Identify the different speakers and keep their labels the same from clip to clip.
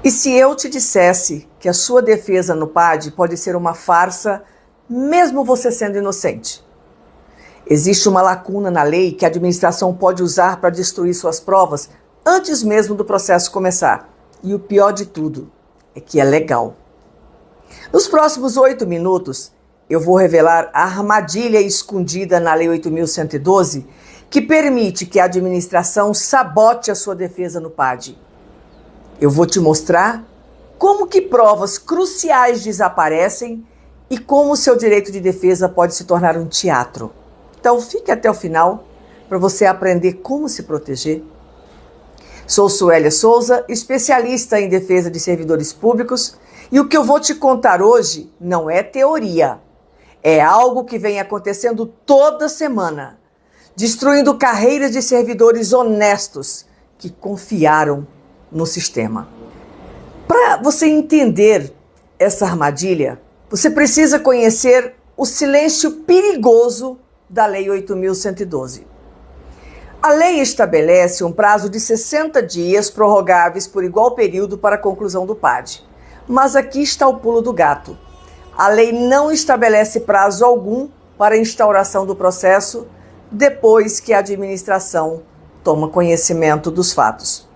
Speaker 1: E se eu te dissesse que a sua defesa no PAD pode ser uma farsa, mesmo você sendo inocente? Existe uma lacuna na lei que a administração pode usar para destruir suas provas antes mesmo do processo começar. E o pior de tudo é que é legal. Nos próximos 8 minutos, eu vou revelar a armadilha escondida na Lei 8.112 que permite que a administração sabote a sua defesa no PAD. Eu vou te mostrar como que provas cruciais desaparecem e como o seu direito de defesa pode se tornar um teatro. Então fique até o final para você aprender como se proteger. Sou Suélia Souza, especialista em defesa de servidores públicos, e o que eu vou te contar hoje não é teoria. É algo que vem acontecendo toda semana, destruindo carreiras de servidores honestos que confiaram no sistema. Para você entender essa armadilha, você precisa conhecer o silêncio perigoso da Lei 8.112. A lei estabelece um prazo de 60 dias prorrogáveis por igual período para a conclusão do PAD. Mas aqui está o pulo do gato. A lei não estabelece prazo algum para a instauração do processo depois que a administração toma conhecimento dos fatos.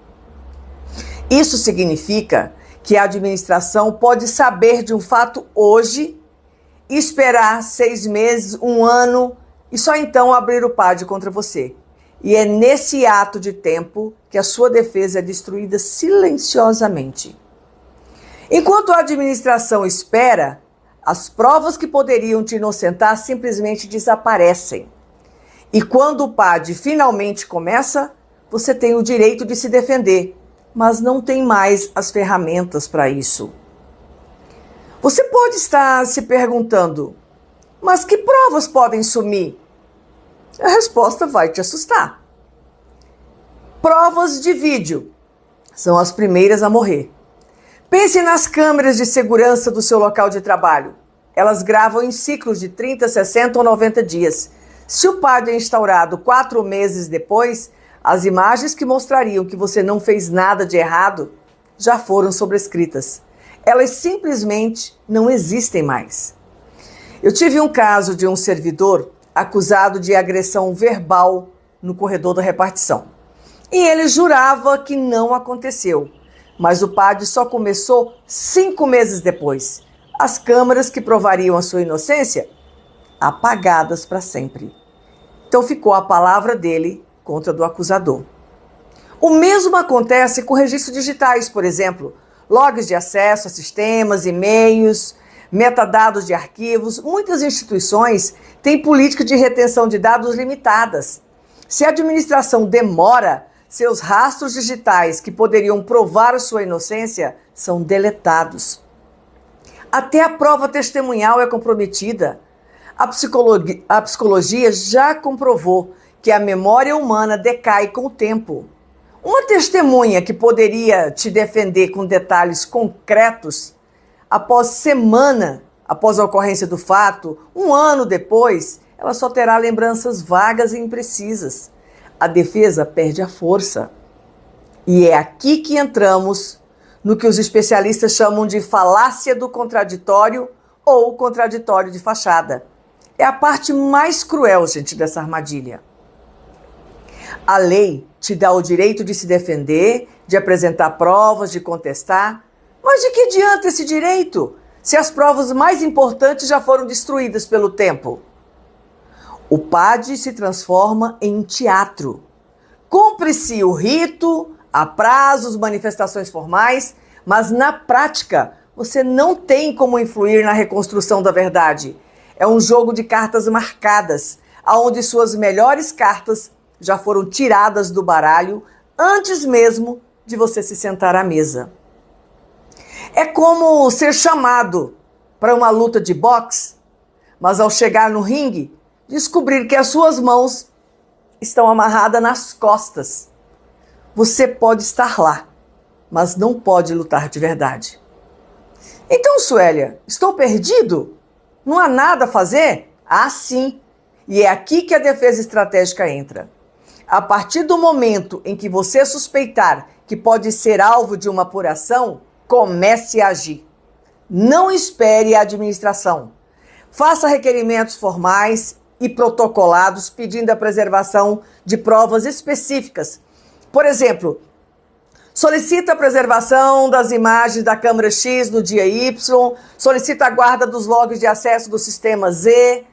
Speaker 1: Isso significa que a administração pode saber de um fato hoje, esperar 6 meses, 1 ano e só então abrir o PAD contra você. E é nesse ato de tempo que a sua defesa é destruída silenciosamente. Enquanto a administração espera, as provas que poderiam te inocentar simplesmente desaparecem. E quando o PAD finalmente começa, você tem o direito de se defender, mas não tem mais as ferramentas para isso. Você pode estar se perguntando, mas que provas podem sumir? A resposta vai te assustar. Provas de vídeo são as primeiras a morrer. Pense nas câmeras de segurança do seu local de trabalho. Elas gravam em ciclos de 30, 60 ou 90 dias. Se o PAD é instaurado 4 meses depois, as imagens que mostrariam que você não fez nada de errado já foram sobrescritas. Elas simplesmente não existem mais. Eu tive um caso de um servidor acusado de agressão verbal no corredor da repartição. E ele jurava que não aconteceu, mas o PAD só começou 5 meses depois. As câmeras que provariam a sua inocência, apagadas para sempre. Então ficou a palavra dele contra a do acusador. O mesmo acontece com registros digitais, por exemplo, logs de acesso a sistemas, e-mails, metadados de arquivos. Muitas instituições têm política de retenção de dados limitadas. Se a administração demora, seus rastros digitais que poderiam provar sua inocência são deletados. Até a prova testemunhal é comprometida. A psicologia já comprovou que a memória humana decai com o tempo. Uma testemunha que poderia te defender com detalhes concretos, após a ocorrência do fato, 1 ano depois, ela só terá lembranças vagas e imprecisas. A defesa perde a força. E é aqui que entramos no que os especialistas chamam de falácia do contraditório ou contraditório de fachada. É a parte mais cruel, gente, dessa armadilha. A lei te dá o direito de se defender, de apresentar provas, de contestar. Mas de que adianta esse direito, se as provas mais importantes já foram destruídas pelo tempo? O PAD se transforma em um teatro. Cumpre-se o rito, há prazos, manifestações formais, mas na prática você não tem como influir na reconstrução da verdade. É um jogo de cartas marcadas, onde suas melhores cartas já foram tiradas do baralho antes mesmo de você se sentar à mesa. É como ser chamado para uma luta de boxe, mas ao chegar no ringue, descobrir que as suas mãos estão amarradas nas costas. Você pode estar lá, mas não pode lutar de verdade. Então, Suélia, estou perdido? Não há nada a fazer? Ah, sim. E é aqui que a defesa estratégica entra. A partir do momento em que você suspeitar que pode ser alvo de uma apuração, comece a agir. Não espere a administração. Faça requerimentos formais e protocolados pedindo a preservação de provas específicas. Por exemplo, solicita a preservação das imagens da câmera X no dia Y, solicita a guarda dos logs de acesso do sistema Z.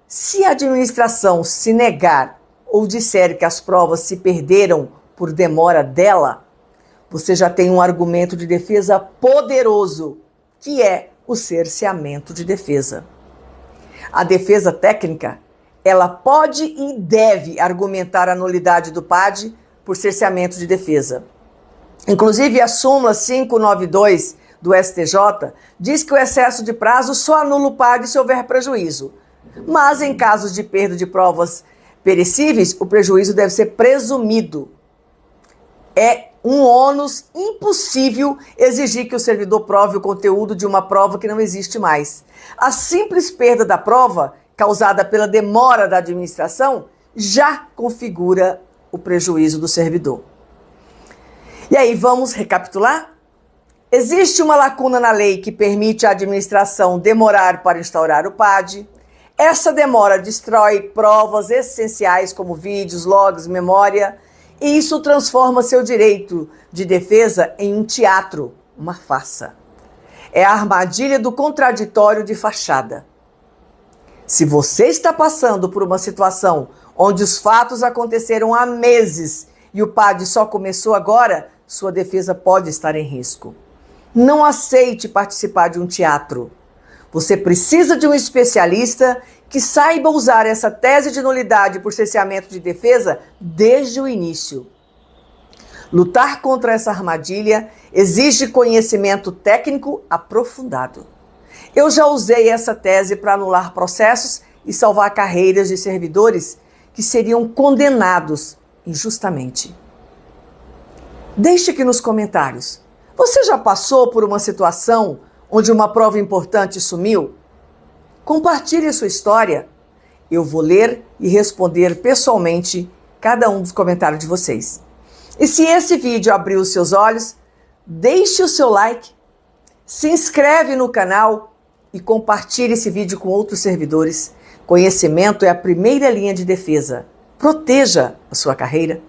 Speaker 1: Se a administração se negar ou disser que as provas se perderam por demora dela, você já tem um argumento de defesa poderoso, que é o cerceamento de defesa. A defesa técnica, ela pode e deve argumentar a nulidade do PAD por cerceamento de defesa. Inclusive, a súmula 592 do STJ diz que o excesso de prazo só anula o PAD se houver prejuízo. Mas, em casos de perda de provas perecíveis, o prejuízo deve ser presumido. É um ônus impossível exigir que o servidor prove o conteúdo de uma prova que não existe mais. A simples perda da prova, causada pela demora da administração, já configura o prejuízo do servidor. E aí, vamos recapitular? Existe uma lacuna na lei que permite à administração demorar para instaurar o PAD. Essa demora destrói provas essenciais como vídeos, logs, memória, e isso transforma seu direito de defesa em um teatro, uma farsa. É a armadilha do contraditório de fachada. Se você está passando por uma situação onde os fatos aconteceram há meses e o PAD só começou agora, sua defesa pode estar em risco. Não aceite participar de um teatro. Você precisa de um especialista que saiba usar essa tese de nulidade por cerceamento de defesa desde o início. Lutar contra essa armadilha exige conhecimento técnico aprofundado. Eu já usei essa tese para anular processos e salvar carreiras de servidores que seriam condenados injustamente. Deixe aqui nos comentários. Você já passou por uma situação onde uma prova importante sumiu? Compartilhe a sua história. Eu vou ler e responder pessoalmente cada um dos comentários de vocês. E se esse vídeo abriu os seus olhos, deixe o seu like, se inscreve no canal e compartilhe esse vídeo com outros servidores. Conhecimento é a primeira linha de defesa. Proteja a sua carreira.